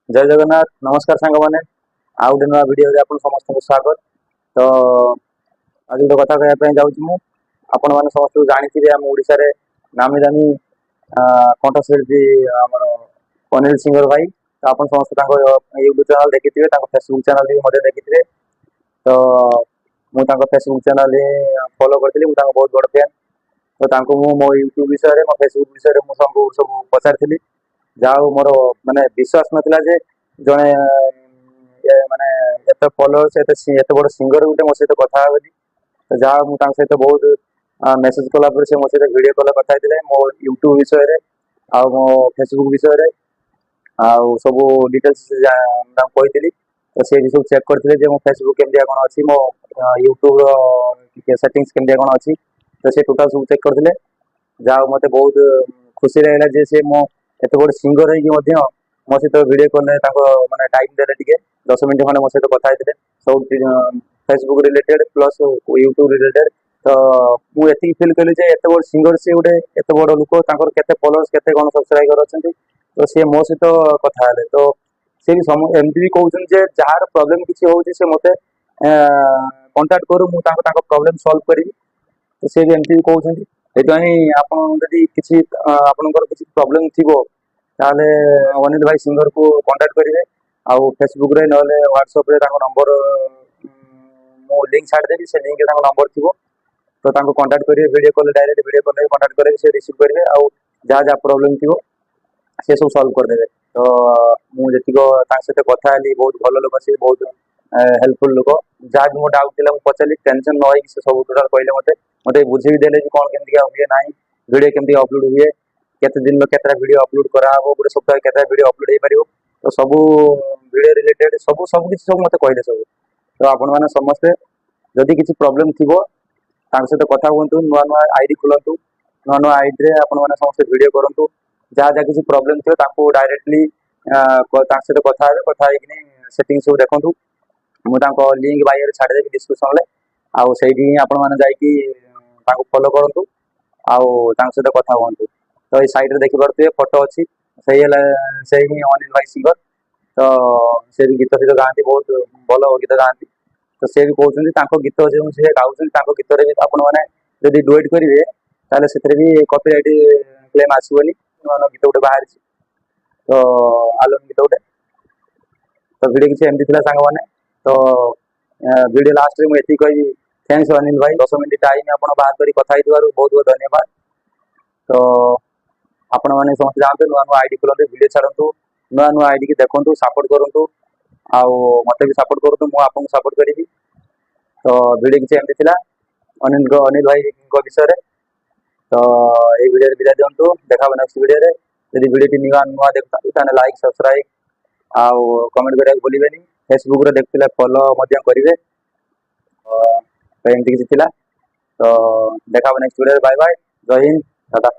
जय जगन्नाथ नमस्कार सांग मैंने आउ गोटे नुआ भिडियो आपन समस्त को स्वागत। तो आज गोटे कथा कहवाई जाऊँ आपण मैंने समस्त जानी आम ओडिशा रे नामी दामी कंठशिल्पी आमर अनिल सिंगर भाई। तो आप समस्त यूट्यूब चैनल देखी थे, फेसबुक चैनल भी देखी थे। तो मुझे फेसबुक चैनल फॉलो करी बहुत बड़ फैन। तो मो यूट्यूब विषय मो फेसबुक विषय सब पचारि जाओ मोर माने विश्वास नथिला जे जने ये माने एत फॉलोअर्स एत बड़ सिंगर गुटे मो सहित कथा हेबी। तो जा सहित बहुत मेसेज कला से मो सहित वीडियो कॉल कथा हेतिले मो यूट्यूब विषय रे आ मो फेसबुक विषय रे आ सब डिटेल्स कही। तो सी भी सब चेक करते जे मो फेसबुक केमदिया कौन अच्छी मो यूट्यूब सेटिंग्स केमदिया कौन अच्छी। तो सी टोटाल सब चेक करते जाओ मत बहुत खुशी लगे जे से मो एत बड़ सिंगर है मो सहित वीडियो कॉल माने टाइम देले टिके 10 मिनिट खंडे मो सहित कथा हेतिले सब Facebook related plus YouTube related. तो मु एति फील कली जे एत बड़ सिंगर से गोटे एत बड़ लोक तांकर केते फॉलोअर्स केते कोन सब्सक्राइबर अछंती। तो सी मो सहित कथा हेले तो सी भी एमती भी कहउछन जे जार प्रॉब्लम किछि होउछि से मते कांटेक्ट करू मु तांको प्रॉब्लम सॉल्व करी। तो सी भी एमती भी कहउछन एतही आपन जदी किछि आपनकर किछि प्रॉब्लम थिबो ताले अनिल भाई सिंगर को कांटेक्ट करेंगे। आउ फेसबुक रे नले व्हाट्सएप रे ताको नंबर मो लिंक छाड़ देबी से लिंक रे ताको नंबर थिबो। तो ताको कांटेक्ट करिए video call direct video call रे कांटेक्ट करेंगे से रिसीव करेंगे आउ जहाँ प्रॉब्लम थिबो से सब सॉल्व कर देबे। तो मु जतिको ता सहित कथा हली बहुत भलो लोक से बहुत हेल्पफुल लोक जहाँ भी मो डाउट थिला मु पचाली टेंशन न होई से सब टोटल कहले मते मते बुझी भी देले कि कोन केमति हुए नाही वीडियो केमति अपलोड हुए केते दिन में केतरा वीडियो अपलोड करा हो गोटे सप्ताह केतरा वीडियो अपलोड हो पारिबो। तो सब वीडियो रिलेटेड सब सब किछि सब मते कहले सब। तो आपण माने समस्त जदि किछि प्रॉब्लम थिबो तार सहित कथा हुंतु नुआ नुआ आईडी खुलंतु नुआ नुआ आईडी रे आपण माने समस्त वीडियो करंतु जहाँ जहाँ किछि प्रॉब्लम थियो ताको डायरेक्टली तार सहित कथा हेबे कथा हेकिनी सेटिंग सब देखंतु मु ताको लिंक बायो रे छाड़ देबी डिस्क्रिप्शन रे आउ सेही आपण माने जाई कि ताको फॉलो करंतु आउ तार सहित कथा हुंतु। तो ये साइड रे देखि पारथि फोटो अच्छी सही ही अनिल भाई सिंगर। तो से भी गीत गीत गाँति बहुत भल गीत गाँति। तो सी भी कहते गीत जो सी गाँव गीत भी आपण मैंने जब डुएट करेंगे ताले से भी कॉपीराइट क्लेम आसबनी गीत गोटे बाहर। तो आलोन गीत गोटे तो वीडियो किसी एमती था सांग मैंने। तो वीडियो लास्ट में मुझे कही थैंक्स अनिल भाई 10 मिनट टाइम आप बाहर कर कथा बहुत बहुत धन्यवाद। तो आपण मैंने समस्त जानते नुआ नुआ आईडी खोलते वीडियो छाड़ू नुआ नुआ आईडी की देखो सपोर्ट करूँ आउ मत भी सपोर्ट करूँ मुझे आपको सपोर्ट करी। तो वीडियो किसी एमती था अनिल भाई विषय। तो ये वीडियो विदा दिंतु देखा नेक्स्ट वीडियो यदि वीडियो नुआ नुआ देखते लाइक सब्सक्राइब आउ कमेंट करा भूलें। फेसबुक रे देखते फॉलो करेंगे। तो एमती किसी था। तो देखा नेक्स्ट वीडियो बाय बाय जय हिंद दादा।